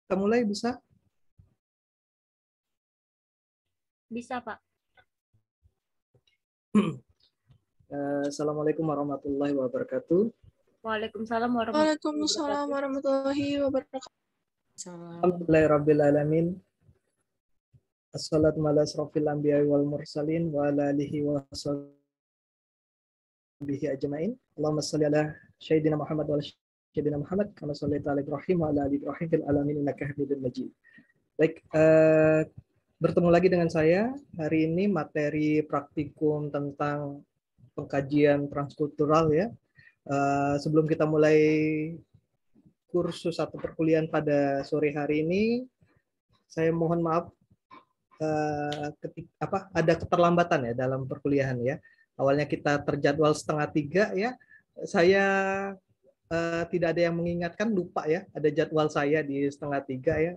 Kita mulai bisa? Bisa, Pak. Assalamualaikum warahmatullahi wabarakatuh. Waalaikumsalam Waalaikumsalam warahmatullahi wabarakatuh. Alhamdulillahirrabbilalamin. Assalatu ala asrafil anbiya wal mursalin wa ala alihi wa sahbihi ajma'in. Allahumma salli ala Sayyidina Muhammad wa ala Sayyidina Muhammad kama shallaita ala Ibrahim wa ala ali Ibrahim fil alamin innaka Hamidum Majid. Baik, bertemu lagi dengan saya. Hari ini materi praktikum tentang pengkajian transkultural ya. Sebelum kita mulai kursus atau perkuliahan pada sore hari ini, saya mohon maaf ada keterlambatan ya dalam perkuliahan ya. Awalnya kita terjadwal 2:30 ya. Saya tidak ada yang mengingatkan, lupa ya, ada jadwal saya di 2:30 ya.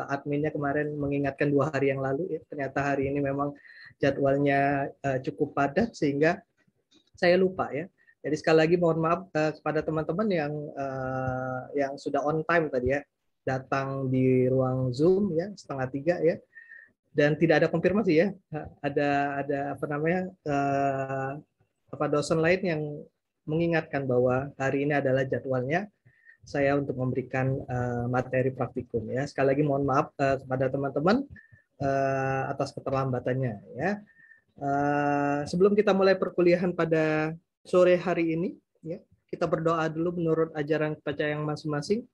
Adminnya kemarin mengingatkan 2 hari yang lalu ya. Ternyata hari ini memang jadwalnya cukup padat sehingga saya lupa ya. Jadi sekali lagi mohon maaf kepada teman-teman yang sudah on time tadi ya, datang di ruang Zoom ya 2:30 ya. Dan tidak ada konfirmasi ya, ada dosen lain yang mengingatkan bahwa hari ini adalah jadwalnya saya untuk memberikan materi praktikum ya. Sekali lagi mohon maaf kepada teman-teman atas keterlambatannya ya. Sebelum kita mulai perkuliahan pada sore hari ini ya, kita berdoa dulu menurut ajaran kepercayaan masing-masing.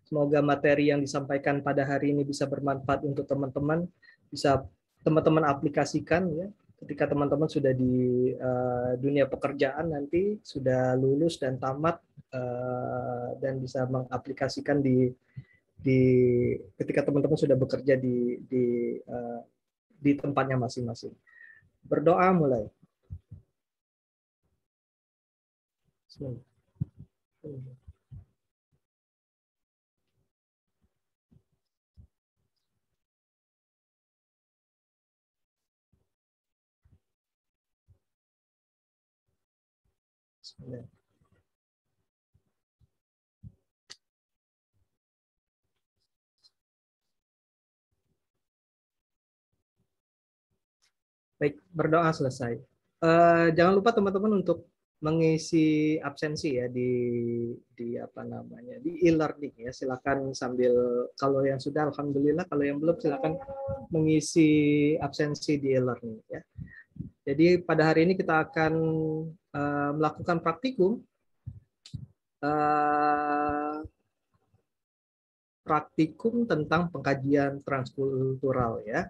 Semoga materi yang disampaikan pada hari ini bisa bermanfaat untuk teman-teman, bisa teman-teman aplikasikan ya. Ketika teman-teman sudah di dunia pekerjaan nanti sudah lulus dan tamat dan bisa mengaplikasikan ketika teman-teman sudah bekerja di tempatnya masing-masing. Berdoa mulai. Baik, berdoa selesai. Jangan lupa teman-teman untuk mengisi absensi ya di e-learning ya. Silakan sambil, kalau yang sudah alhamdulillah, kalau yang belum silakan mengisi absensi di e-learning ya. Jadi pada hari ini kita akan melakukan praktikum tentang pengkajian transkultural ya.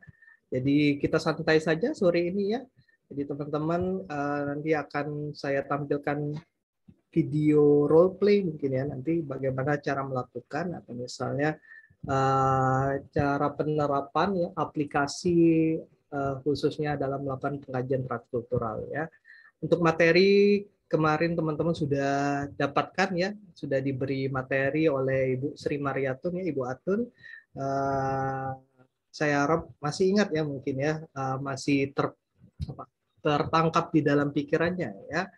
Jadi kita santai saja sore ini ya. Jadi teman-teman nanti akan saya tampilkan video role play mungkin ya, nanti bagaimana cara melakukan atau misalnya cara penerapan ya aplikasi khususnya dalam melakukan pengkajian transkultural ya. Untuk materi kemarin teman-teman sudah dapatkan ya, sudah diberi materi oleh Ibu Sri Mariatun ya, Ibu Atun. Saya harap masih ingat ya, mungkin ya, masih tertangkap di dalam pikirannya ya.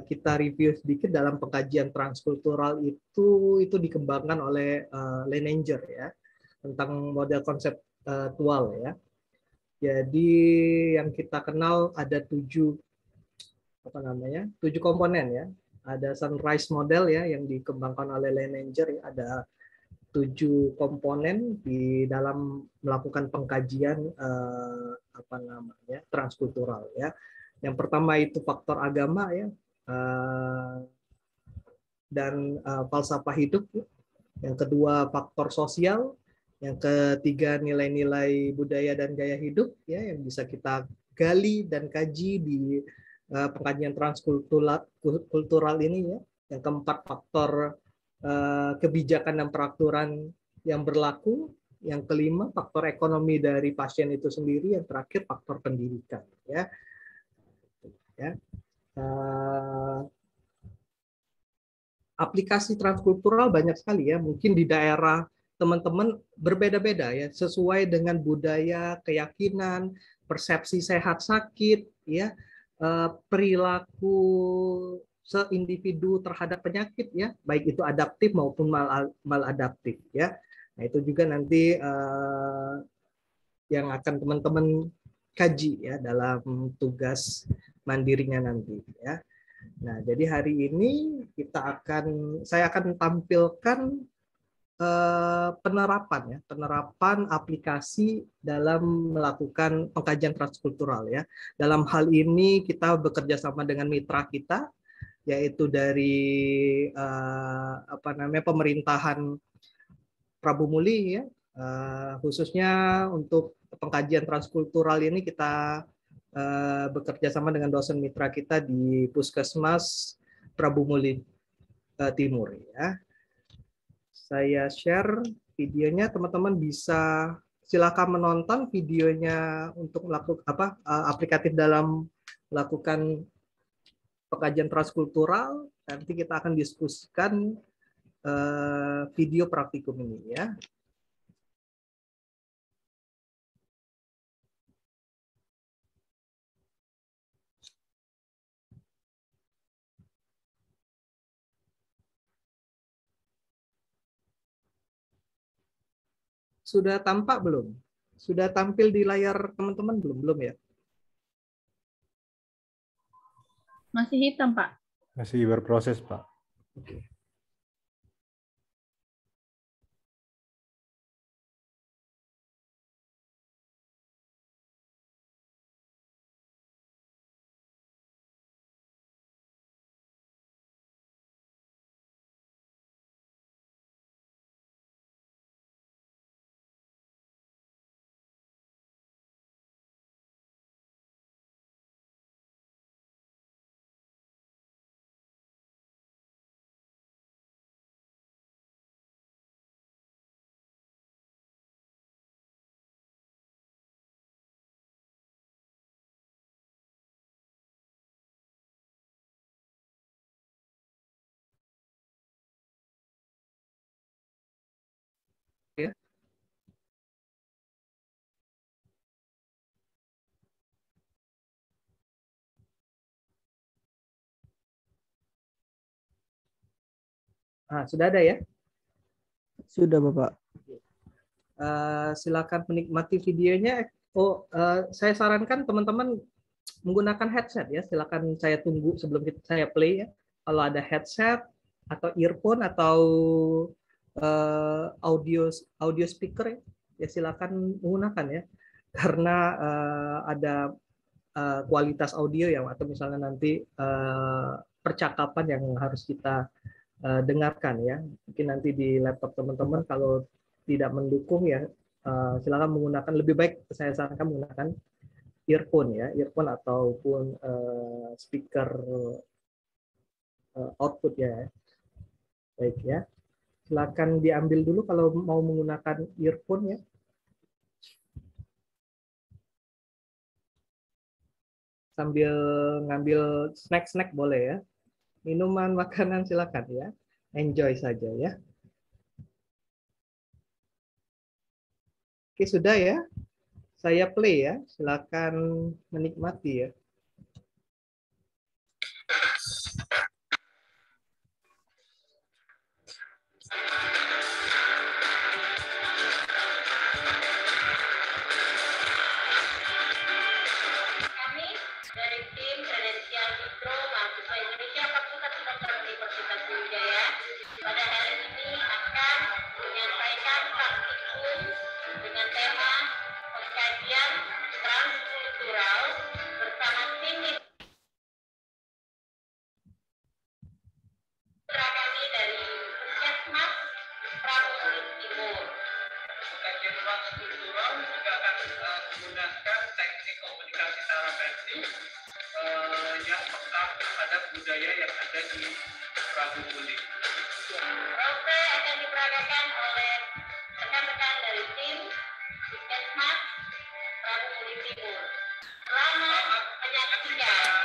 Kita review sedikit. Dalam pengkajian transkultural itu dikembangkan oleh Leininger ya, tentang model konseptual ya. Jadi yang kita kenal ada 7 komponen ya. Ada sunrise model ya yang dikembangkan oleh Leininger ya. Ada 7 komponen di dalam melakukan pengkajian transkultural ya. Yang pertama itu faktor agama ya, dan falsafah hidup. Yang kedua faktor sosial. Yang ketiga nilai-nilai budaya dan gaya hidup ya, yang bisa kita gali dan kaji di pengkajian transkultural ini ya. Yang keempat faktor kebijakan dan peraturan yang berlaku. Yang kelima faktor ekonomi dari pasien itu sendiri. Yang terakhir faktor pendidikan ya. Aplikasi transkultural banyak sekali ya, mungkin di daerah teman-teman berbeda-beda ya, sesuai dengan budaya, keyakinan, persepsi sehat sakit ya, perilaku seindividu terhadap penyakit ya, baik itu adaptif maupun maladaptif ya. Nah, itu juga nanti yang akan teman-teman kaji ya dalam tugas mandirinya nanti ya. Nah, jadi hari ini saya akan tampilkan penerapan aplikasi dalam melakukan pengkajian transkultural ya. Dalam hal ini kita bekerja sama dengan mitra kita, yaitu dari pemerintahan Prabu Muli ya. Khususnya untuk pengkajian transkultural ini kita bekerja sama dengan dosen mitra kita di Puskesmas Prabu Muli Timur ya. Saya share videonya, teman-teman bisa silakan menonton videonya untuk melakukan aplikatif dalam melakukan pengkajian transkultural. Nanti kita akan diskusikan video praktikum ini ya. Sudah tampak belum? Sudah tampil di layar teman-teman belum? Belum ya? Masih hitam, Pak. Masih berproses, Pak. Oke. Ya. Sudah ada ya? Sudah, Bapak. Silakan menikmati videonya. Saya sarankan teman-teman menggunakan headset ya. Silakan saya tunggu sebelum saya play ya. Kalau ada headset atau earphone atau audio speaker ya silakan menggunakan ya. Karena ada kualitas audio yang atau misalnya nanti percakapan yang harus kita dengarkan ya. Mungkin nanti di laptop teman-teman kalau tidak mendukung ya silakan menggunakan, lebih baik saya sarankan menggunakan earphone ataupun speaker output ya. Baik ya. Silakan diambil dulu kalau mau menggunakan earphone ya. Sambil ngambil snack-snack boleh ya. Minuman, makanan silakan ya. Enjoy saja ya. Oke, sudah ya. Saya play ya. Silakan menikmati ya. Kami dari tim kredensial Mikro Mahasiswa Indonesia Fakultas Kedokteran Universitas Sriwijaya pada hari ini akan menyampaikan praktikum dengan tema pengkajian transkultural bersama tim mitra kami dari Puskesmas Prabu Muli Timur. Pengkajian transkultural juga akan menggunakan teknik komunikasi secara versi yang peka terhadap budaya yang ada di Prabu Muli. Rose akan diperagakan oleh rekan-rekan dari tim Puskesmas Prabu Muli Timur. Selamat menyaksikan.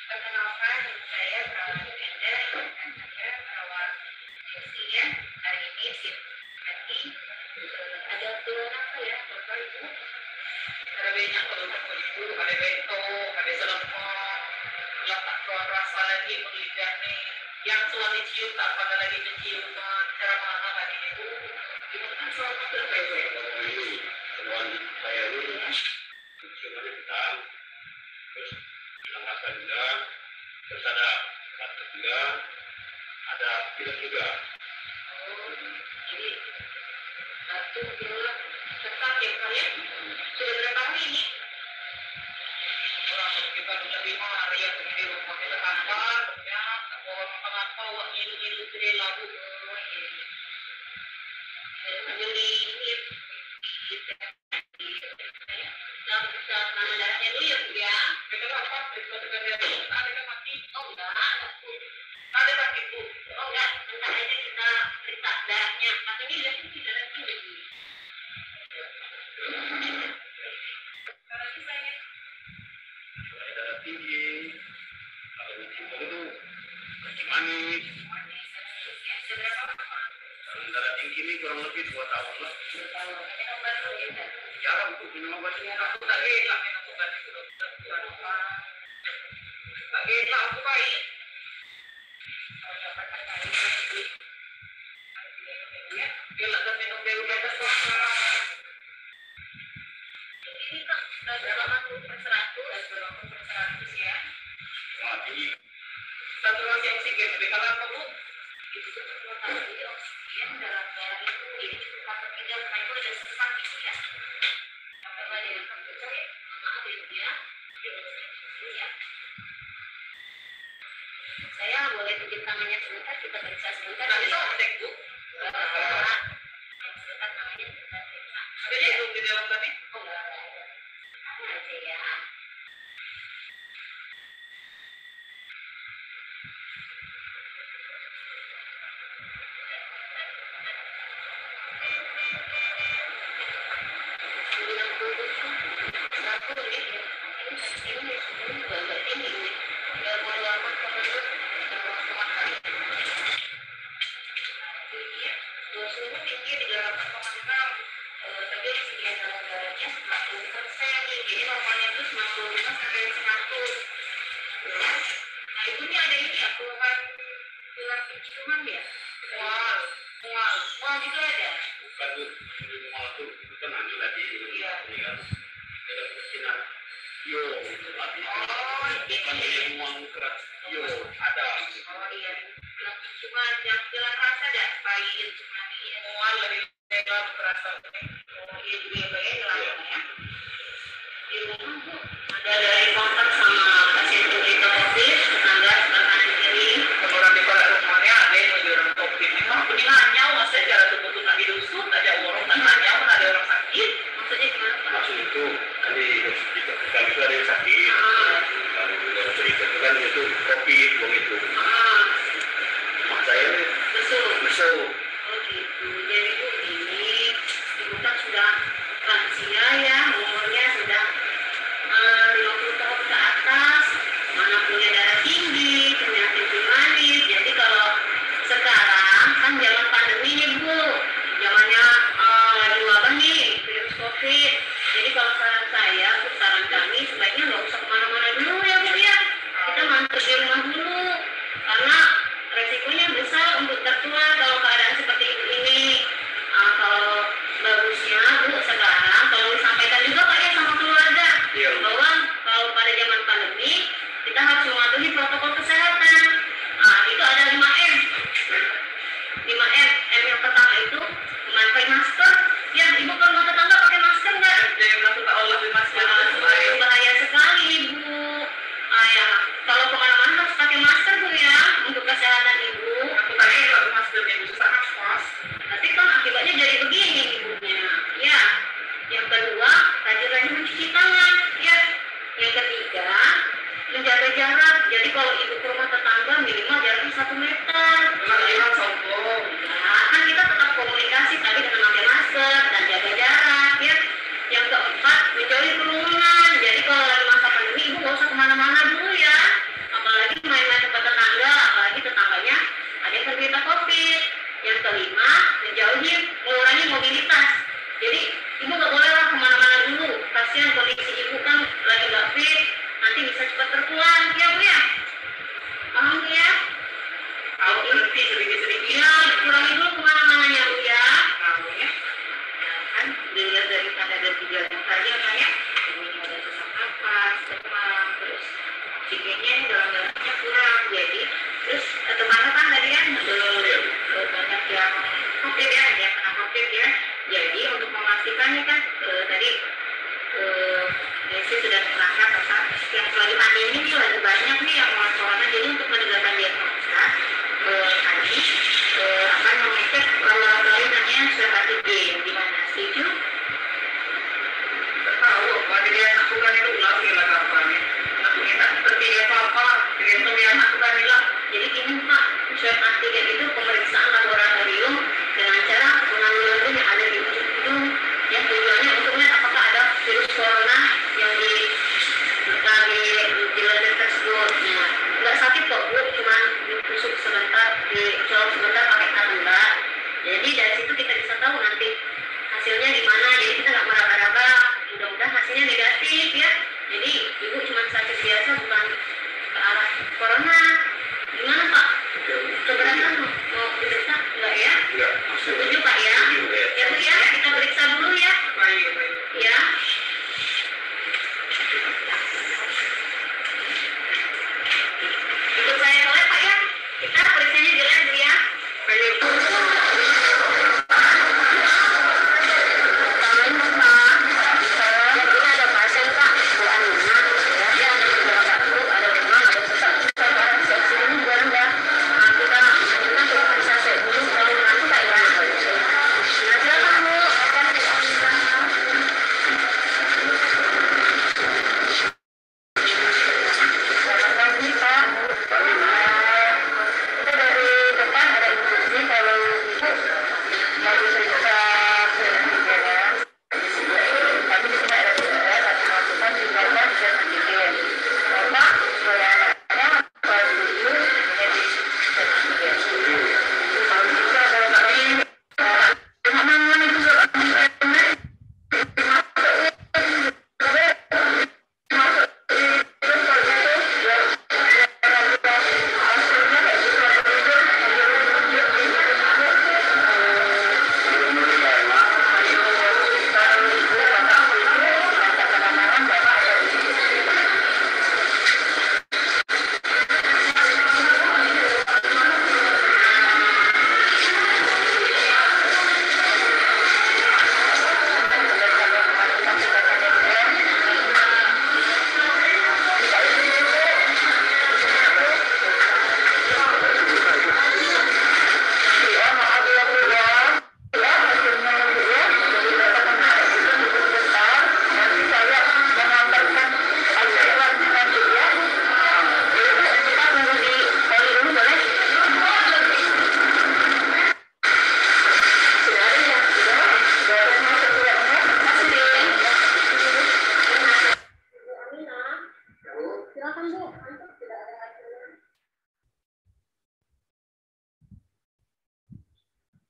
Perkenalkan, saya perawat Enda, dan saya perawat Desi ya. Hari ini ada keluhan apa ya, Bapak Ibu? Ada banyak keluhan Ibu, ada bento, ada selemot, letak keluar rasa lagi berlidah nih. Yang suami cium tak pada lagi menciuman, cara mana kan Ibu? Ibu kan suami terbaik-baik. Keluhan saya dulu ya. Ciuman kita, terus hilang rasa juga, terus ada rasa juga, ada pilek juga. Oh, jadi satu, dua, tetap ya kalian sudah berapa hari ini? Kita sudah 5 hari ya di rumah kita kantor, ya, orang apa-apa, wak ngilu-ngilu gede lagu, menyuli ini, dan bisa mana darahnya dulu ya Bu ya. Kita apa? Ada mati? Oh enggak, ada mati Bu. Oh enggak, bentar aja kita periksa darahnya. Katanya lihat di darah tinggi. Darah tinggi, kalau di timur itu kaki manis. Darah tinggi ini kurang lebih 2 tahun lah. 2 tahun. Minum obat ya? Jarang Bu, minum obatnya. Aku tak enak minum obat itu. Tak enak aku baik. Gelak dan minum dari obat sekarang. Ini Kak, dalam 80/100 ya. Mati. Saturasi oksigen lebih kalah apa Bu? Itu saturasi oksigen dalam darah itu jadi cukup atau tidak karena itu ada sesak gitu ya. Apa ada yang komputer ya? Maaf ya. Ya. Saya boleh tunjuk tangannya sebentar, kita periksa sebentar. Nanti sama cek Bu. Sebentar tangannya kita periksa. Ada jarum di dalam tadi? Oh enggak ada. Sama aja ya.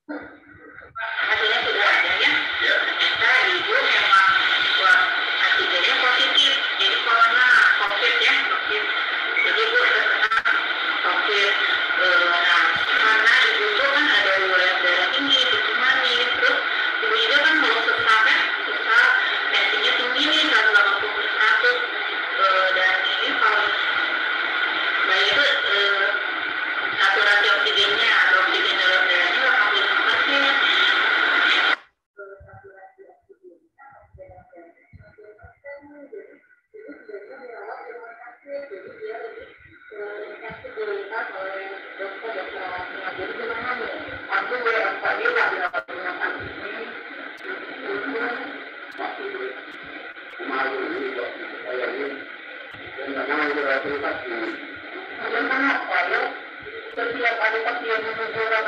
Hasilnya sudah ada ya. Ternyata ibu memang antigennya positif. Jadi corona, COVID ya, COVID. Jadi ibu terkena COVID. Nah, karena ibu itu kan ada gula darah tinggi, tubuh manis, terus ibu juga kan mau sesak kan, sesak, tensinya tinggi nih 180/100. Dan ini kalau bayi itu saturasi oksigennya atau oksigen dalam darahnya 85%. Setiap ada pasien menunjukkan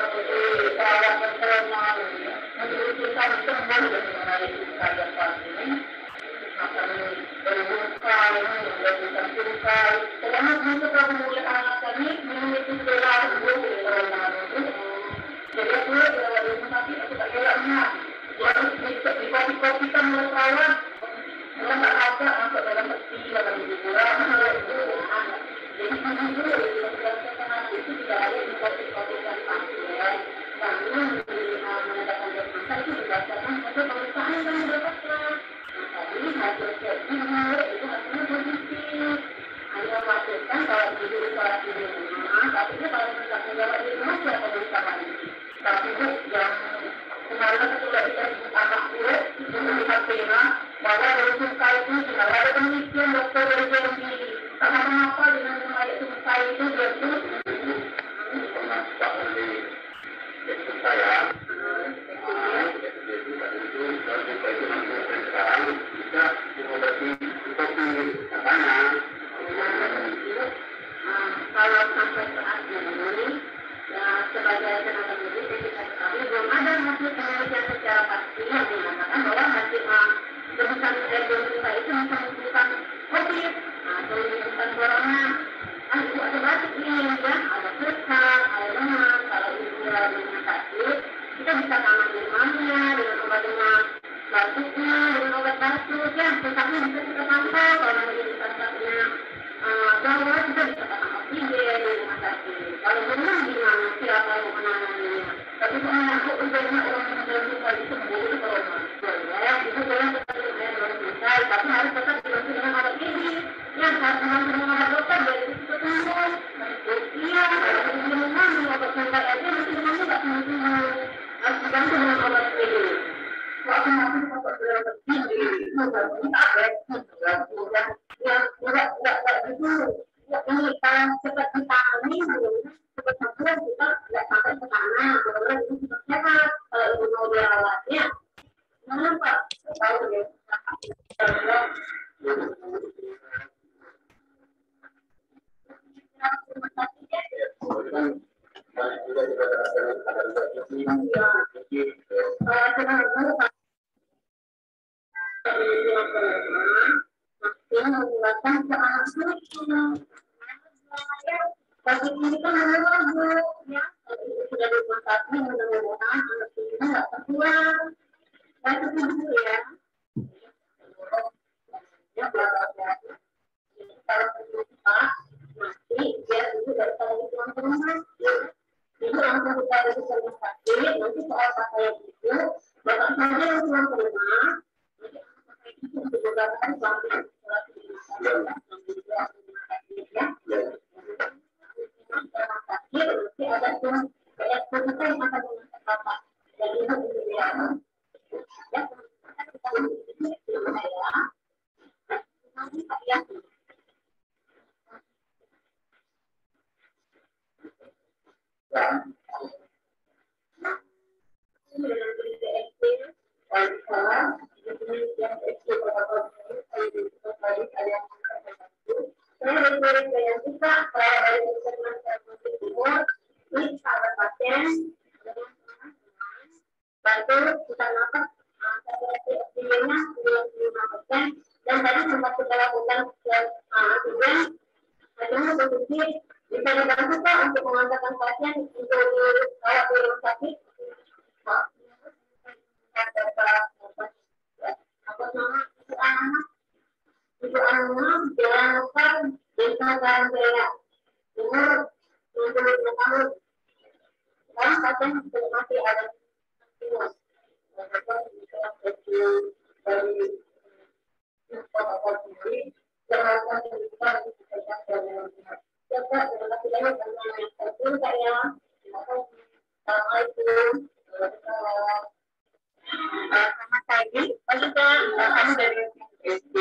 perawat personal, menunjukkan semua dan mengenai keadaan pasien, akan berbuka, menunjukkan sungkai. Karena untuk mulai anak kami memiliki gelar corona itu, jadi aku di rumah sakit aku tak gelarnya. Di kita mulai perawat, kalau tak ada masuk dalam peti dalam hiburan, itu jadi itu tidak ada indikasi-indikasi dan pasien. Namun menandakan diagnosa itu berdasarkan hasil pemeriksaan yang didapatkan. Tadi hasil swab itu hasilnya positif. Hanya memastikan kalau ibu isolasi di rumah, tapi kalau tidak menjalani di rumah siapa berusaha. Tapi yang kemarin sudah kita anak gue itu melihat pena bahwa dari sungkai itu sudah ada penelitian dokter dari JMI. Karena mengapa dengan kemarin sungkai itu berarti pernah di saya itu sekarang bisa mengobati katanya kalau sampai saat ini ya sebagai tenaga medis yang kita ketahui belum ada hasil penelitian secara pasti yang mengatakan bahwa hasil tebusan airborne kita itu bisa menyebabkan COVID atau menyebabkan corona. Itu ada batuk nih ya, ada sesak, ada demam. Kalau ibu lagi rumah sakit, kita bisa tangani demamnya dengan obat-obat batuknya, dengan obat batuk ya. Sesaknya bisa kita pantau kalau menjadi sesaknya gawat kita bisa tanam oksigen di rumah sakit. Kalau demam gimana siapa yang menanganinya? Tapi kalau aku untungnya orang yang sudah bisa sembuh itu corona. Ya, itu boleh tetap dengan selesai, tapi harus tetap dibantu dengan obat ini. Yang harus dengan obat dokter dari itu sembuh. Iya, kalau demam obat santai aja nanti demamnya nggak sembuh. Harus dibantu dengan obat ini. Waktu masih obat berat tinggi, ini tablet, yang enggak gitu. Ini kalau cepat ditangani, cepat sembuh kita nggak sampai ke sana. Kalau itu cepat sehat, kalau ibu mau dirawatnya. Mana Pak? Tahu ya. Pagi ini kan lagu ya, sudah dimasak mudah-mudahan anak ini nggak tertular. Saya setuju ya. Ya kalau kita masih biar itu dari tadi pulang ke rumah. Jadi langsung kita ada di rumah sakit. Nanti soal pakaian itu, bapak saja yang pulang ke rumah. Nanti pakaian itu dibedakan sampai setelah di rumah sakit ya. Rumah sakit nanti ada tuh kayak kita yang akan memasak apa. Jadi itu ya. Ya, kita ini saya. Nanti Pak ya. Bantu kita dapat saturasi oksigennya 95%, dan tadi sempat kita lakukan antigen, hasilnya positif. Bisa dibantu Pak untuk mengantarkan pasien untuk dirawat di rumah sakit. doanya dijalankan desa Karangkela umur 25 tahun. Sekarang kadang masih ada luas. Dari kota sendiri, jalankan pendidikan di sekitar dan Bapak, terima kasih banyak teman-teman saya. Assalamualaikum. Selamat pagi. Pak juga kami dari SD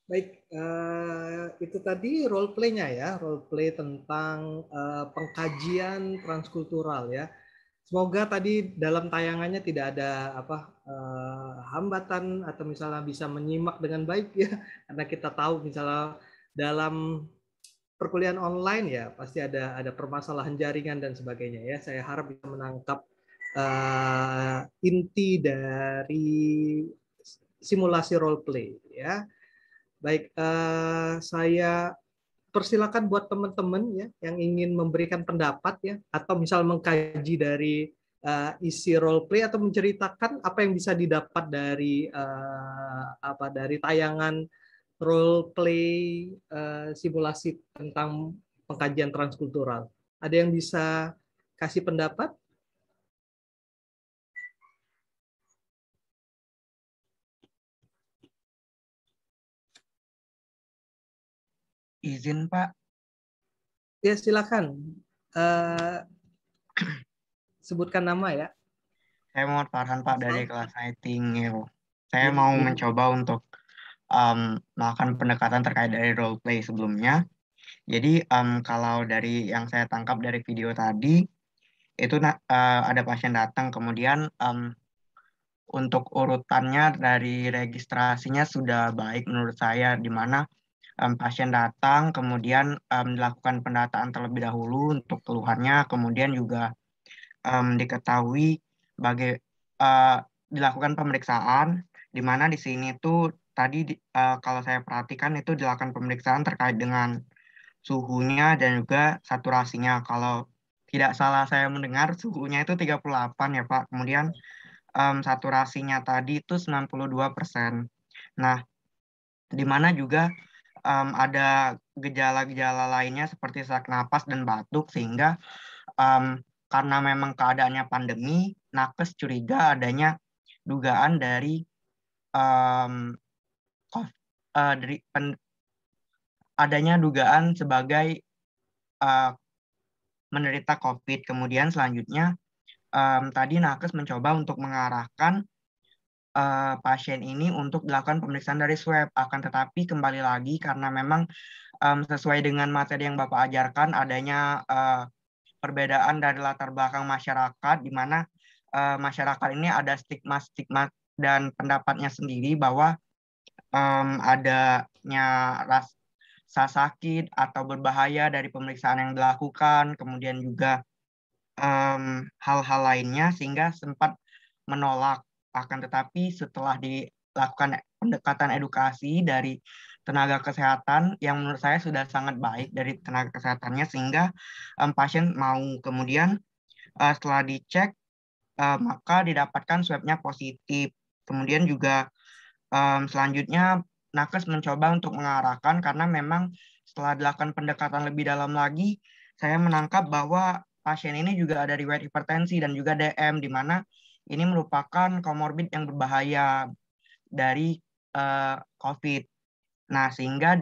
Baik, itu tadi role play-nya ya, role play tentang pengkajian transkultural ya. Semoga tadi dalam tayangannya tidak ada hambatan atau misalnya bisa menyimak dengan baik ya, karena kita tahu misalnya dalam perkuliahan online ya pasti ada permasalahan jaringan dan sebagainya ya. Saya harap bisa menangkap inti dari simulasi role play ya. Baik, saya persilakan buat teman-teman ya yang ingin memberikan pendapat ya atau misal mengkaji dari isi role play atau menceritakan apa yang bisa didapat dari dari tayangan role play simulasi tentang pengkajian transkultural. Ada yang bisa kasih pendapat? Izin, Pak. Ya, silakan. Sebutkan nama ya. Saya Muhammad Farhan, Pak, dari kelas Nightingale. Saya Jadi- mau mencoba untuk melakukan pendekatan terkait dari role play sebelumnya. Jadi kalau dari yang saya tangkap dari video tadi, itu ada pasien datang, kemudian untuk urutannya dari registrasinya sudah baik menurut saya, di mana pasien datang, kemudian dilakukan pendataan terlebih dahulu untuk keluhannya, kemudian juga diketahui dilakukan pemeriksaan, di mana di sini tuh tadi kalau saya perhatikan itu dilakukan pemeriksaan terkait dengan suhunya dan juga saturasinya. Kalau tidak salah saya mendengar suhunya itu 38 ya Pak, kemudian saturasinya tadi itu 92%. Nah, di mana juga ada gejala-gejala lainnya seperti sesak napas dan batuk, sehingga karena memang keadaannya pandemi, nakes curiga adanya dugaan dari adanya dugaan sebagai menderita COVID. Kemudian selanjutnya tadi nakes mencoba untuk mengarahkan pasien ini untuk dilakukan pemeriksaan dari swab. Akan tetapi kembali lagi karena memang sesuai dengan materi yang Bapak ajarkan, adanya perbedaan dari latar belakang masyarakat, di mana masyarakat ini ada stigma-stigma dan pendapatnya sendiri bahwa adanya rasa sakit atau berbahaya dari pemeriksaan yang dilakukan, kemudian juga hal-hal lainnya, sehingga sempat menolak. Akan tetapi setelah dilakukan pendekatan edukasi dari tenaga kesehatan yang menurut saya sudah sangat baik dari tenaga kesehatannya, sehingga pasien mau. Kemudian setelah dicek maka didapatkan swabnya positif. Kemudian juga selanjutnya nakes mencoba untuk mengarahkan, karena memang setelah dilakukan pendekatan lebih dalam lagi, saya menangkap bahwa pasien ini juga ada riwayat hipertensi dan juga DM, di mana ini merupakan komorbid yang berbahaya dari COVID. Nah, sehingga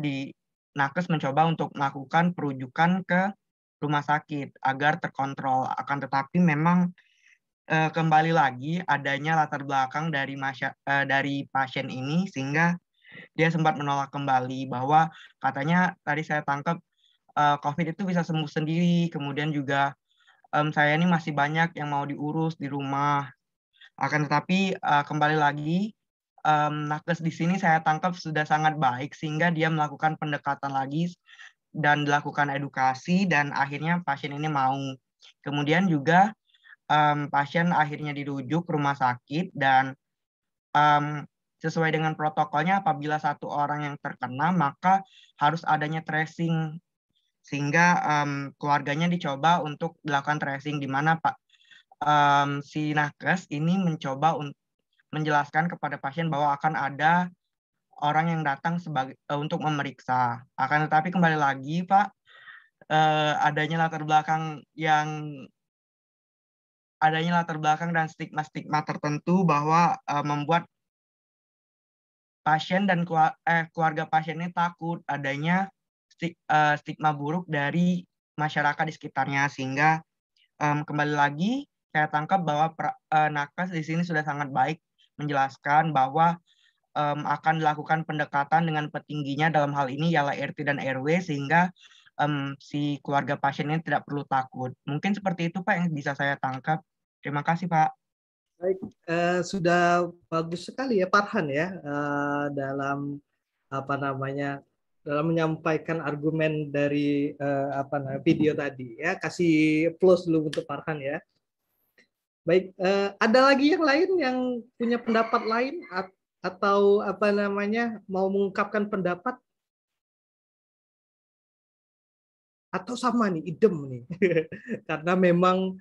nakes mencoba untuk melakukan perujukan ke rumah sakit agar terkontrol. Akan tetapi memang kembali lagi adanya latar belakang dari pasien ini, sehingga dia sempat menolak kembali, bahwa katanya tadi saya tangkap COVID itu bisa sembuh sendiri. Kemudian juga saya ini masih banyak yang mau diurus di rumah. Akan tetapi kembali lagi nakes di sini saya tangkap sudah sangat baik, sehingga dia melakukan pendekatan lagi dan dilakukan edukasi, dan akhirnya pasien ini mau. Kemudian juga pasien akhirnya dirujuk ke rumah sakit, dan sesuai dengan protokolnya apabila satu orang yang terkena maka harus adanya tracing, sehingga keluarganya dicoba untuk dilakukan tracing, di mana si nakes ini mencoba menjelaskan kepada pasien bahwa akan ada orang yang datang untuk memeriksa. Akan tetapi kembali lagi Pak, adanya latar belakang dan stigma-stigma tertentu bahwa membuat pasien dan keluarga pasien ini takut adanya stigma buruk dari masyarakat di sekitarnya, sehingga kembali lagi saya tangkap bahwa nakes di sini sudah sangat baik menjelaskan bahwa akan dilakukan pendekatan dengan petingginya, dalam hal ini ialah RT dan RW, sehingga si keluarga pasien ini tidak perlu takut. Mungkin seperti itu Pak yang bisa saya tangkap. Terima kasih Pak. Baik, sudah bagus sekali ya Farhan ya dalam dalam menyampaikan argumen dari video tadi ya. Kasih plus dulu untuk Farhan ya. Baik, ada lagi yang lain yang punya pendapat lain atau mau mengungkapkan pendapat atau sama nih idem nih karena memang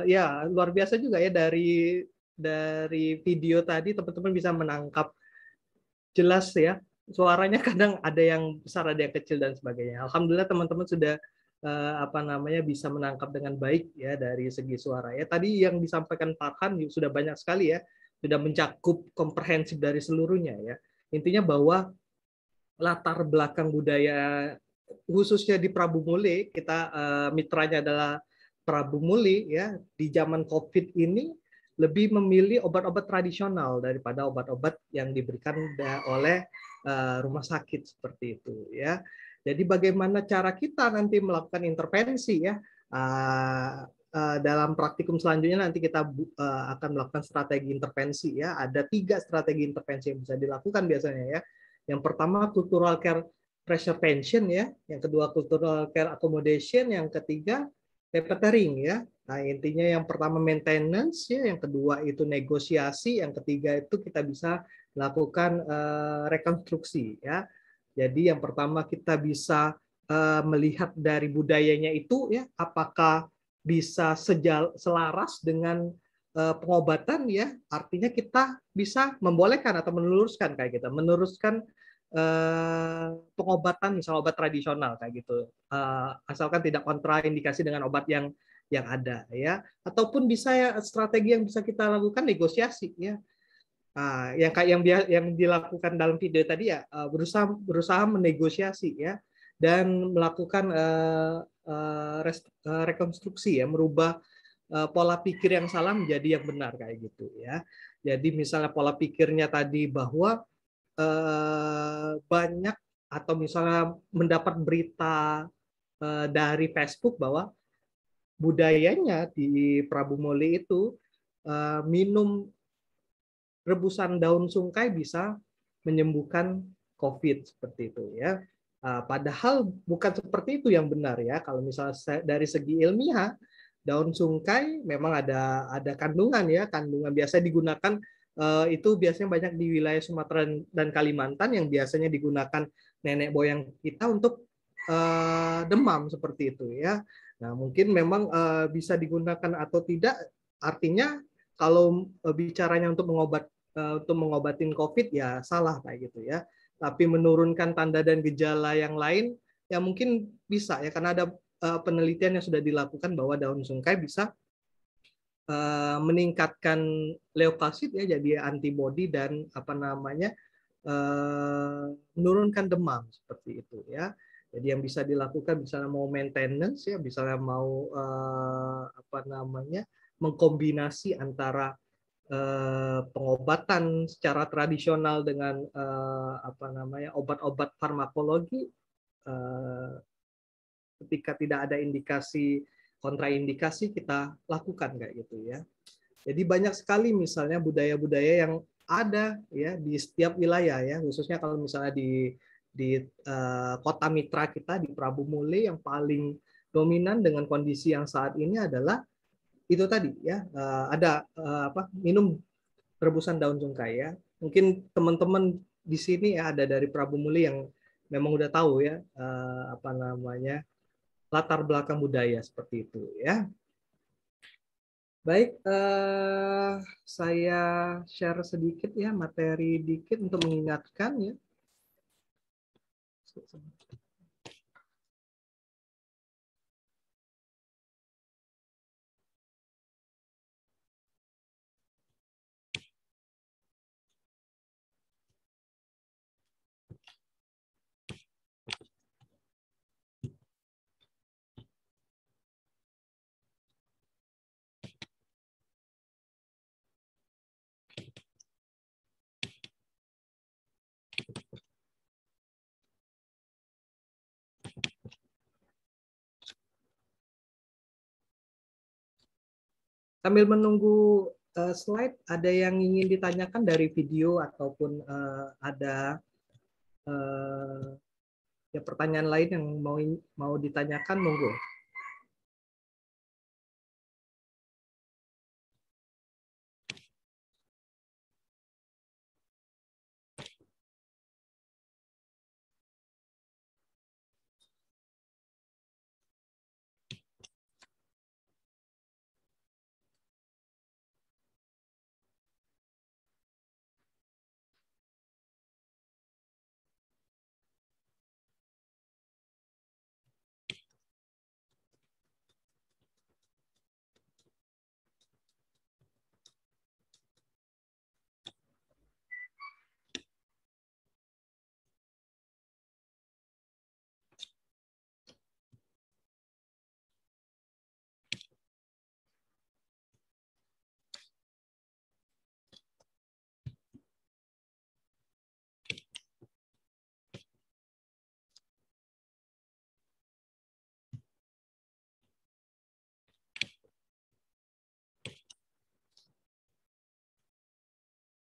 ya luar biasa juga ya dari video tadi teman-teman bisa menangkap jelas ya suaranya kadang ada yang besar ada yang kecil dan sebagainya. Alhamdulillah teman-teman sudah bisa menangkap dengan baik ya dari segi suara ya. Tadi yang disampaikan Farhan sudah banyak sekali ya, sudah mencakup komprehensif dari seluruhnya ya. Intinya bahwa latar belakang budaya khususnya di Prabu Muli, kita mitranya adalah Prabu Muli ya, di zaman Covid ini lebih memilih obat-obat tradisional daripada obat-obat yang diberikan oleh rumah sakit seperti itu ya. Jadi bagaimana cara kita nanti melakukan intervensi ya dalam praktikum selanjutnya nanti kita akan melakukan strategi intervensi ya. Ada 3 strategi intervensi yang bisa dilakukan biasanya ya. Yang pertama cultural care pressure tension ya, yang kedua cultural care accommodation, yang ketiga repetering ya. Nah, intinya yang pertama maintenance ya, yang kedua itu negosiasi, yang ketiga itu kita bisa melakukan rekonstruksi ya. Jadi yang pertama kita bisa melihat dari budayanya itu ya, apakah bisa selaras dengan pengobatan ya, artinya kita bisa membolehkan atau meneruskan kayak gitu, meneruskan pengobatan misal obat tradisional kayak gitu, asalkan tidak kontraindikasi dengan obat yang ada ya, ataupun bisa ya strategi yang bisa kita lakukan negosiasi ya. Yang kayak yang dilakukan dalam video tadi ya, berusaha menegosiasi ya dan melakukan rekonstruksi ya, merubah pola pikir yang salah menjadi yang benar kayak gitu ya. Jadi misalnya pola pikirnya tadi bahwa banyak atau misalnya mendapat berita dari Facebook bahwa budayanya di Prabu Muli itu minum rebusan daun sungkai bisa menyembuhkan COVID seperti itu ya. Padahal bukan seperti itu yang benar ya. Kalau misalnya dari segi ilmiah, daun sungkai memang ada kandungan ya, kandungan biasa digunakan itu biasanya banyak di wilayah Sumatera dan Kalimantan yang biasanya digunakan nenek moyang kita untuk demam seperti itu ya. Nah, mungkin memang bisa digunakan atau tidak, artinya kalau bicaranya untuk mengobatin COVID ya salah kayak gitu ya. Tapi menurunkan tanda dan gejala yang lain ya mungkin bisa ya, karena ada penelitian yang sudah dilakukan bahwa daun sungkai bisa meningkatkan leukosit ya, jadi antibodi dan menurunkan demam seperti itu ya. Jadi yang bisa dilakukan misalnya mau maintenance ya, misalnya mau mengkombinasi antara pengobatan secara tradisional dengan obat-obat farmakologi ketika tidak ada indikasi kontraindikasi kita lakukan kayak gitu ya. Jadi banyak sekali misalnya budaya-budaya yang ada ya di setiap wilayah ya, khususnya kalau misalnya di kota mitra kita di Prabu Muli yang paling dominan dengan kondisi yang saat ini adalah itu tadi ya, ada minum rebusan daun sungkai ya. Mungkin teman-teman di sini ya ada dari Prabu Muli yang memang udah tahu ya latar belakang budaya seperti itu ya. Baik, saya share sedikit ya materi dikit untuk mengingatkan ya. Sambil menunggu slide ada yang ingin ditanyakan dari video ataupun ada ya pertanyaan lain yang mau ditanyakan, monggo.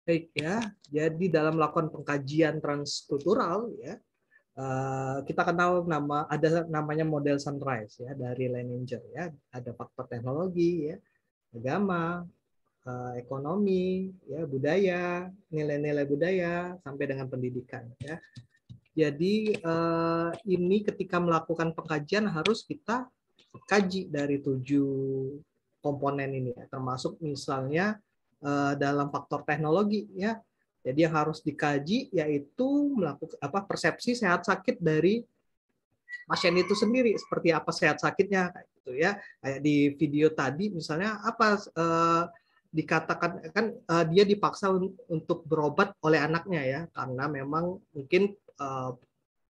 Baik ya, jadi dalam melakukan pengkajian transkultural ya, kita kenal ada namanya model Sunrise ya dari Leininger ya, ada faktor teknologi ya, agama, ekonomi ya, budaya, nilai-nilai budaya sampai dengan pendidikan ya. Jadi ini ketika melakukan pengkajian harus kita kaji dari 7 komponen ini ya, termasuk misalnya dalam faktor teknologi ya. Jadi yang harus dikaji yaitu melakukan persepsi sehat sakit dari pasien itu sendiri, seperti apa sehat sakitnya kayak gitu ya. Kayak di video tadi misalnya apa dikatakan kan dia dipaksa untuk berobat oleh anaknya ya, karena memang mungkin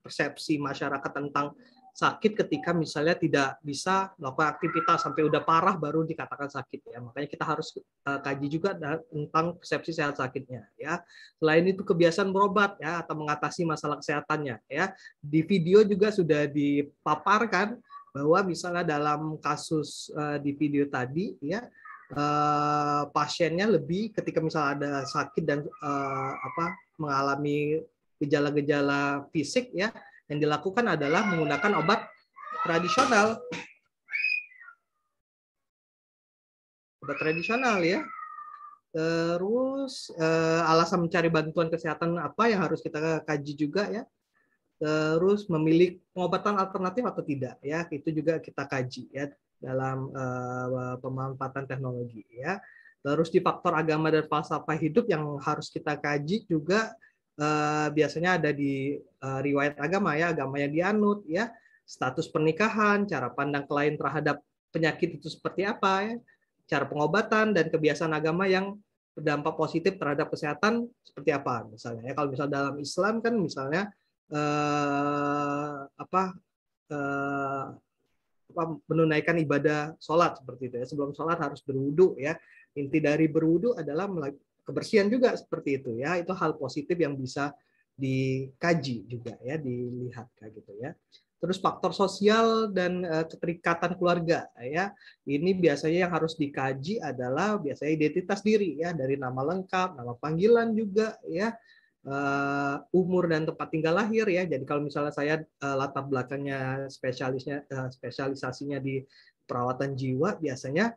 persepsi masyarakat tentang sakit ketika misalnya tidak bisa melakukan aktivitas sampai udah parah baru dikatakan sakit ya. Makanya kita harus kaji juga tentang persepsi sehat sakitnya ya. Selain itu kebiasaan berobat ya atau mengatasi masalah kesehatannya ya. Di video juga sudah dipaparkan bahwa misalnya dalam kasus di video tadi ya, pasiennya lebih ketika misalnya ada sakit dan mengalami gejala-gejala fisik ya, yang dilakukan adalah menggunakan obat tradisional. Obat tradisional ya. Terus alasan mencari bantuan kesehatan apa yang harus kita kaji juga ya. Terus memilih pengobatan alternatif atau tidak ya, itu juga kita kaji ya dalam pemanfaatan teknologi ya. Terus di faktor agama dan falsafah hidup yang harus kita kaji juga biasanya ada di riwayat agama ya, agama yang dianut ya, status pernikahan, cara pandang klien terhadap penyakit itu seperti apa ya, cara pengobatan dan kebiasaan agama yang berdampak positif terhadap kesehatan seperti apa misalnya ya. Kalau misal dalam Islam kan misalnya menunaikan ibadah sholat seperti itu ya, sebelum sholat harus berwudu ya. Inti dari berwudu adalah kebersihan juga seperti itu ya, itu hal positif yang bisa dikaji juga ya, dilihat kayak gitu ya. Terus faktor sosial dan keterikatan keluarga ya, ini biasanya yang harus dikaji adalah biasanya identitas diri ya, dari nama lengkap, nama panggilan juga ya, umur dan tempat tinggal lahir ya. Jadi kalau misalnya saya latar belakangnya spesialisasinya di perawatan jiwa, biasanya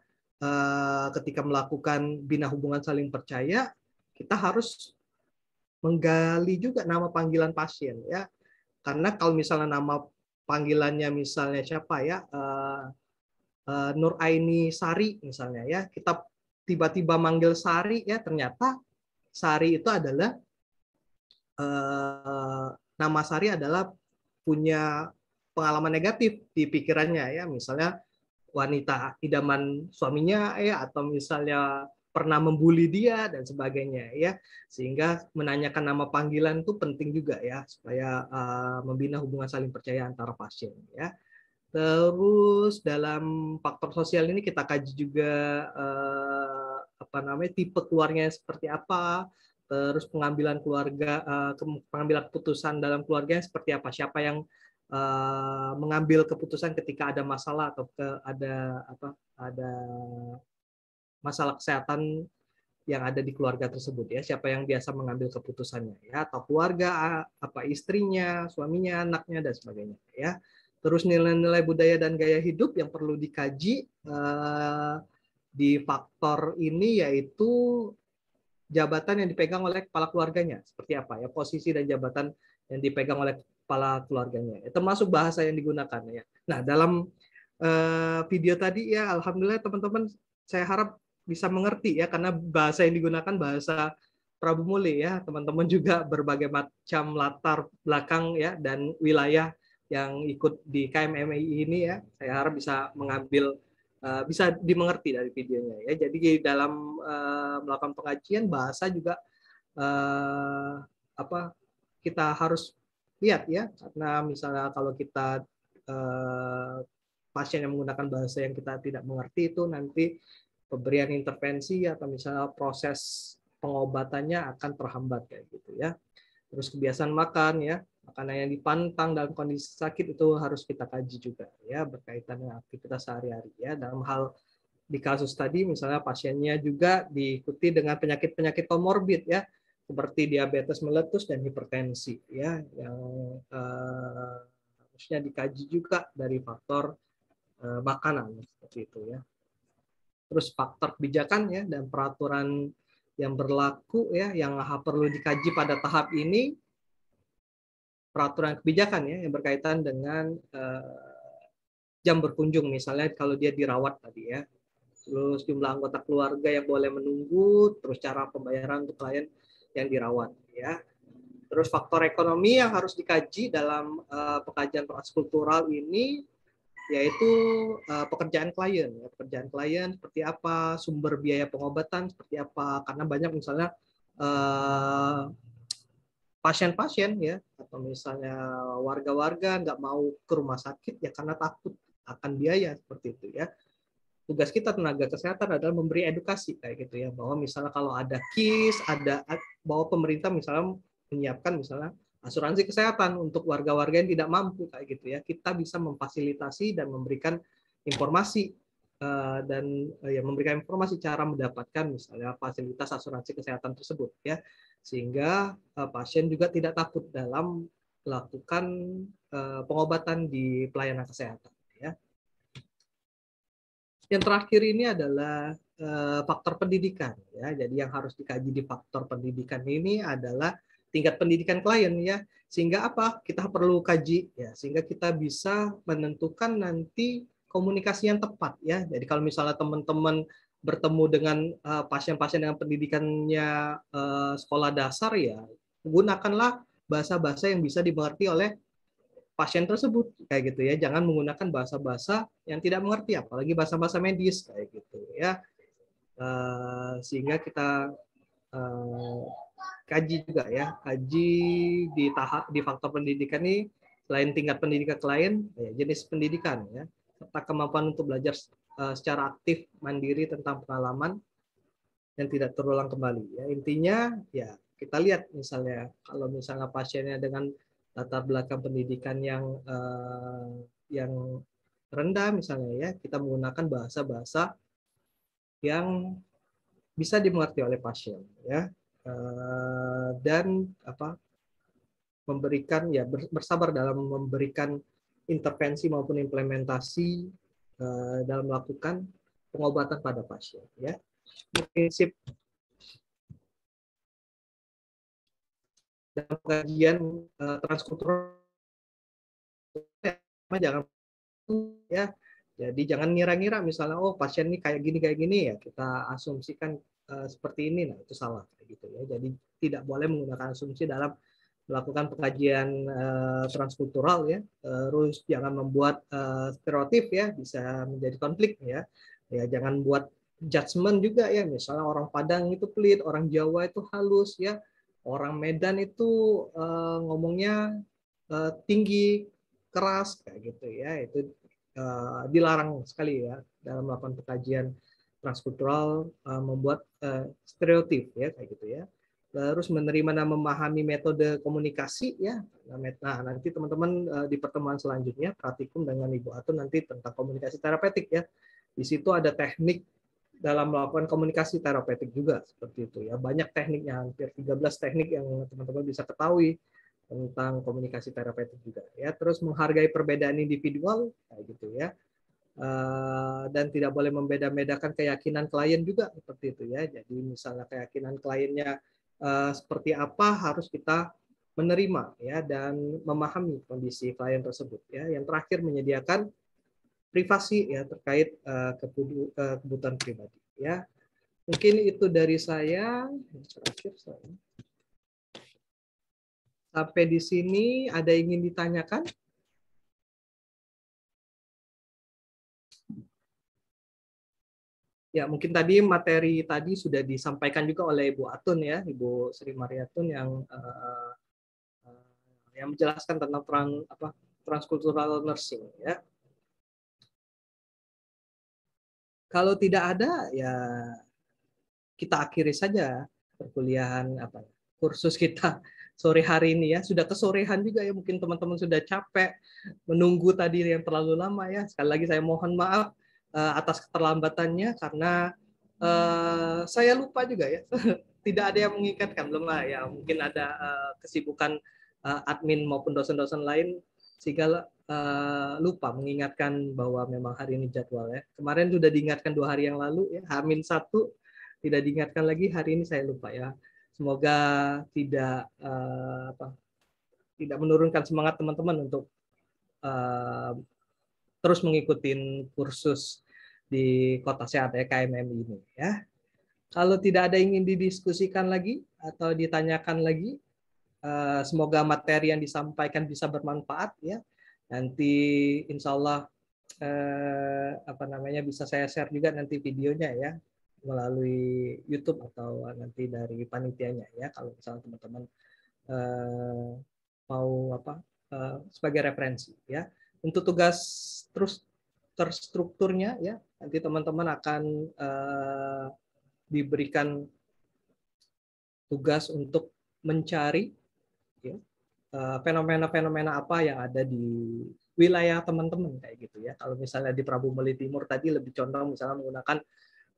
ketika melakukan bina hubungan saling percaya, kita harus menggali juga nama panggilan pasien ya. Karena kalau misalnya nama panggilannya misalnya siapa ya, Nur Aini Sari misalnya ya, kita tiba-tiba manggil Sari ya, ternyata Sari itu adalah nama Sari adalah punya pengalaman negatif di pikirannya ya, misalnya wanita idaman suaminya ya, atau misalnya pernah membuli dia dan sebagainya ya, sehingga menanyakan nama panggilan itu penting juga ya, supaya membina hubungan saling percaya antara pasien ya. Terus dalam faktor sosial ini kita kaji juga tipe keluarganya seperti apa, terus pengambilan keputusan dalam keluarganya seperti apa, siapa yang mengambil keputusan ketika ada masalah atau ada masalah kesehatan yang ada di keluarga tersebut ya, siapa yang biasa mengambil keputusannya ya, atau keluarga, apa istrinya, suaminya, anaknya dan sebagainya ya. Terus nilai-nilai budaya dan gaya hidup yang perlu dikaji di faktor ini yaitu jabatan yang dipegang oleh kepala keluarganya seperti apa ya, posisi dan jabatan yang dipegang oleh kepala keluarganya, termasuk bahasa yang digunakan ya. Nah, dalam video tadi ya, alhamdulillah teman-teman saya harap bisa mengerti ya, karena bahasa yang digunakan bahasa Prabu Muli ya, teman-teman juga berbagai macam latar belakang ya dan wilayah yang ikut di KMMI ini ya, saya harap bisa mengambil bisa dimengerti dari videonya ya. Jadi di dalam melakukan pengajian bahasa juga kita harus lihat ya, karena misalnya kalau kita pasien yang menggunakan bahasa yang kita tidak mengerti itu nanti pemberian intervensi atau misalnya proses pengobatannya akan terhambat kayak gitu ya. Terus kebiasaan makan ya, makanan yang dipantang dalam kondisi sakit itu harus kita kaji juga ya, berkaitan dengan aktivitas sehari-hari ya. Dalam hal di kasus tadi misalnya pasiennya juga diikuti dengan penyakit-penyakit komorbid ya, seperti diabetes meletus dan hipertensi ya, yang harusnya dikaji juga dari faktor makanan seperti itu ya. Terus faktor kebijakan ya dan peraturan yang berlaku ya, yang perlu dikaji pada tahap ini, peraturan kebijakan ya yang berkaitan dengan jam berkunjung misalnya kalau dia dirawat tadi ya, terus jumlah anggota keluarga yang boleh menunggu, terus cara pembayaran untuk klien yang dirawat ya. Terus faktor ekonomi yang harus dikaji dalam pengkajian transkultural ini yaitu pekerjaan klien ya. Pekerjaan klien seperti apa, sumber biaya pengobatan seperti apa, karena banyak misalnya pasien-pasien ya, atau misalnya warga-warga nggak mau ke rumah sakit ya karena takut akan biaya seperti itu ya. Tugas kita tenaga kesehatan adalah memberi edukasi kayak gitu ya, bahwa misalnya kalau ada KIS, bahwa pemerintah misalnya menyiapkan misalnya asuransi kesehatan untuk warga-warga yang tidak mampu kayak gitu ya, kita bisa memfasilitasi dan memberikan informasi memberikan informasi cara mendapatkan misalnya fasilitas asuransi kesehatan tersebut ya, sehingga pasien juga tidak takut dalam melakukan pengobatan di pelayanan kesehatan ya. Yang terakhir ini adalah faktor pendidikan ya. Jadi yang harus dikaji di faktor pendidikan ini adalah tingkat pendidikan klien ya, sehingga apa kita perlu kaji ya, sehingga kita bisa menentukan nanti komunikasi yang tepat ya. Jadi kalau misalnya teman-teman bertemu dengan pasien-pasien dengan pendidikannya sekolah dasar ya, gunakanlah bahasa-bahasa yang bisa dimengerti oleh pasien tersebut kayak gitu ya. Jangan menggunakan bahasa-bahasa yang tidak mengerti, apalagi bahasa-bahasa medis kayak gitu ya. Sehingga kita kaji juga ya, kaji di faktor pendidikan ini selain tingkat pendidikan klien, ya, jenis pendidikan ya, serta kemampuan untuk belajar secara aktif mandiri tentang pengalaman yang tidak terulang kembali ya. Intinya ya kita lihat misalnya kalau misalnya pasiennya dengan latar belakang pendidikan yang rendah misalnya ya, kita menggunakan bahasa-bahasa yang bisa dimengerti oleh pasien ya. Dan memberikan ya bersabar dalam memberikan intervensi maupun implementasi dalam melakukan pengobatan pada pasien ya. Prinsip dalam kajian transkultural jangan ya. Jadi jangan ngira-ngira misalnya pasien ini kayak gini ya, kita asumsikan seperti ini, nah itu salah gitu ya. Jadi tidak boleh menggunakan asumsi dalam melakukan pengkajian transkultural ya. Terus jangan membuat stereotip ya, bisa menjadi konflik ya. Ya jangan buat judgement juga ya, misalnya orang Padang itu pelit, orang Jawa itu halus ya, orang Medan itu ngomongnya tinggi, keras kayak gitu ya. Itu dilarang sekali ya dalam melakukan pengkajian transkultural, membuat stereotip ya kayak gitu ya. Terus menerima dan memahami metode komunikasi ya. Nah, nanti teman-teman di pertemuan selanjutnya praktikum dengan Ibu Atun nanti tentang komunikasi terapeutik ya. Di situ ada teknik dalam melakukan komunikasi terapeutik juga seperti itu ya. Banyak tekniknya, hampir 13 teknik yang teman-teman bisa ketahui tentang komunikasi terapeutik juga ya. Terus menghargai perbedaan individual kayak gitu ya. Dan tidak boleh membeda-bedakan keyakinan klien juga seperti itu ya. Jadi misalnya keyakinan kliennya seperti apa harus kita menerima ya dan memahami kondisi klien tersebut ya. Yang terakhir menyediakan privasi ya terkait kebutuhan pribadi ya. Mungkin itu dari saya. Sampai di sini ada yang ingin ditanyakan? Ya, mungkin tadi materi tadi sudah disampaikan juga oleh Ibu Atun ya, Ibu Sri Mariatun yang menjelaskan tentang transcultural nursing ya. Kalau tidak ada ya kita akhiri saja perkuliahan kursus kita sore hari ini ya. Sudah kesorehan juga ya, mungkin teman-teman sudah capek menunggu tadi yang terlalu lama ya. Sekali lagi saya mohon maaf atas keterlambatannya karena saya lupa juga ya. Tidak ada yang mengikatkan, belum ya. Mungkin ada kesibukan admin maupun dosen-dosen lain sehingga lupa mengingatkan bahwa memang hari ini jadwal ya. Kemarin sudah diingatkan 2 hari yang lalu ya, H-1 tidak diingatkan lagi, hari ini saya lupa ya. Semoga tidak tidak menurunkan semangat teman-teman untuk terus mengikuti kursus di Kota Sehat ya, KMMI ini ya. Kalau tidak ada yang ingin didiskusikan lagi atau ditanyakan lagi, semoga materi yang disampaikan bisa bermanfaat ya. Nanti insya Allah bisa saya share juga nanti videonya ya melalui YouTube atau nanti dari panitianya ya. Kalau misalnya teman-teman mau sebagai referensi ya. Untuk tugas terstrukturnya ya, nanti teman-teman akan diberikan tugas untuk mencari ya, fenomena-fenomena apa yang ada di wilayah teman-teman kayak gitu ya. Kalau misalnya di Prabu Muli Timur tadi lebih condong misalnya menggunakan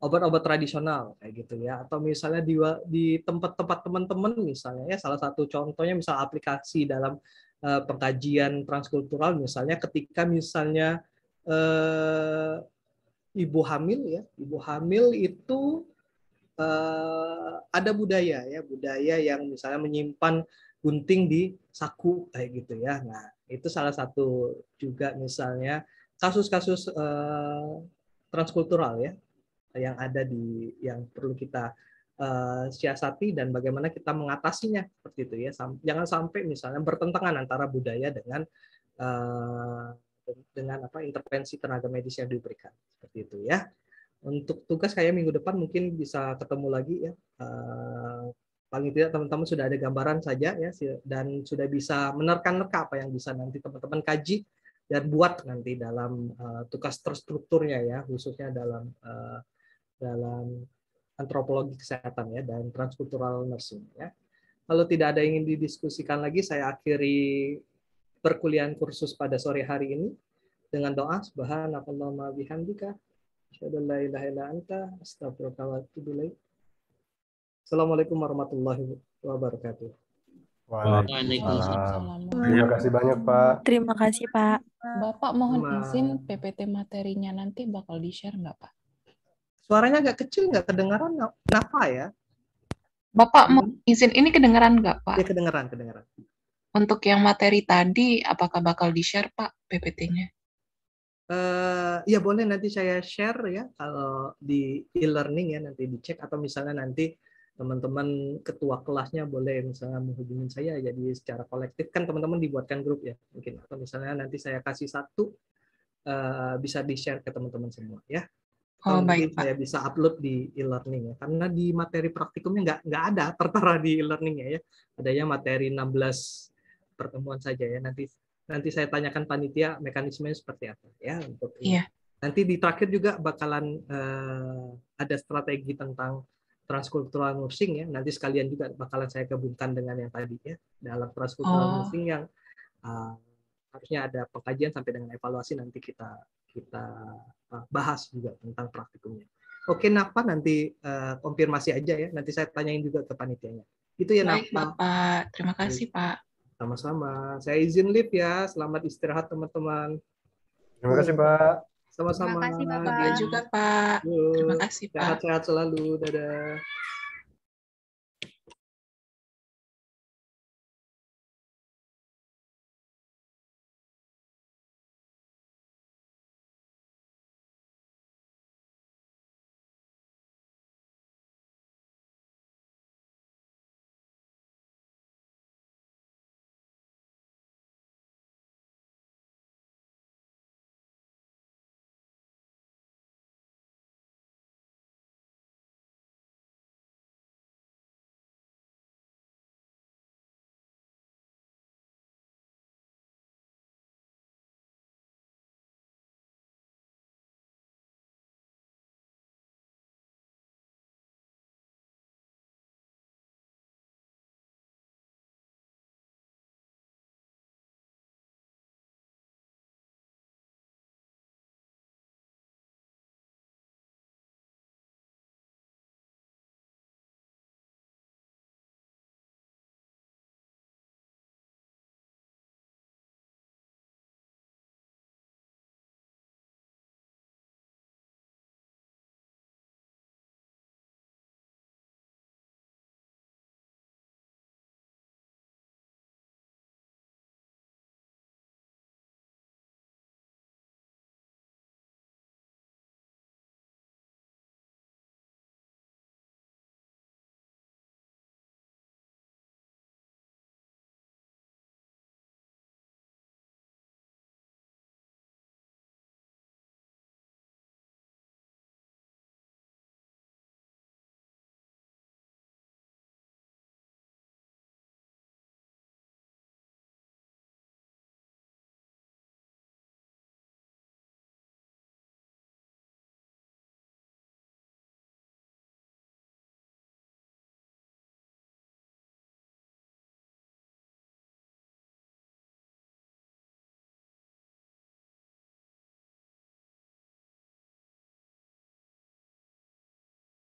obat-obat tradisional kayak gitu ya, atau misalnya di tempat-tempat teman-teman misalnya ya, salah satu contohnya misal aplikasi dalam pengkajian transkultural misalnya ketika misalnya ibu hamil itu ada budaya yang misalnya menyimpan gunting di saku kayak gitu ya. Nah, itu salah satu juga misalnya kasus-kasus transkultural ya yang ada yang perlu kita siasati dan bagaimana kita mengatasinya seperti itu ya. Jangan sampai misalnya bertentangan antara budaya dengan intervensi tenaga medis yang diberikan seperti itu ya. Untuk tugas kayak minggu depan mungkin bisa ketemu lagi ya. Paling tidak teman-teman sudah ada gambaran saja ya dan sudah bisa menerka-nerka apa yang bisa nanti teman-teman kaji dan buat nanti dalam tugas terstrukturnya ya, khususnya dalam antropologi kesehatan ya dan transkultural nursing ya. Kalau tidak ada yang ingin didiskusikan lagi, saya akhiri perkuliahan kursus pada sore hari ini dengan doa subhanakallahumma bihamdika asyhadu an la ilaha illa anta astaghfiruka wa atubu ilaik. Assalamualaikum warahmatullahi wabarakatuh. Waalaikumsalam. Terima kasih banyak, Pak. Terima kasih, Pak. Bapak mohon izin PPT materinya nanti bakal di-share nggak, Pak? Suaranya agak kecil, nggak kedengaran. Kenapa ya? Bapak mau izin, ini kedengeran nggak, Pak? Ya, kedengaran. Untuk yang materi tadi, apakah bakal di-share, Pak, PPT-nya? Ya boleh nanti saya share ya kalau di e-learning ya, nanti dicek atau misalnya nanti teman-teman ketua kelasnya boleh misalnya menghubungi saya jadi secara kolektif kan teman-teman dibuatkan grup ya mungkin atau misalnya nanti saya kasih satu bisa di-share ke teman-teman semua ya. Atau mungkin saya bisa upload di e-learning ya karena di materi praktikumnya nggak ada tertera di e-learning ya, adanya materi 16 pertemuan saja ya. Nanti saya tanyakan panitia mekanismenya seperti apa ya untuk ini. Nanti di terakhir juga bakalan ada strategi tentang transkultural nursing ya. Nanti sekalian juga bakalan saya gabungkan dengan yang tadi ya dalam transkultural nursing yang harusnya ada pengkajian sampai dengan evaluasi nanti kita bahas juga tentang praktikumnya. Oke, Napa nanti konfirmasi aja ya. Nanti saya tanyain juga ke panitianya. Itu ya, Baik, Napa. Bapak. Terima kasih, Pak. Sama-sama. Saya izin live ya. Selamat istirahat, teman-teman. Terima kasih, Pak. Sama-sama. Terima kasih, Bapak. Bapak juga, Pak. Yuk. Terima kasih, Pak. Sehat-sehat selalu. Dadah.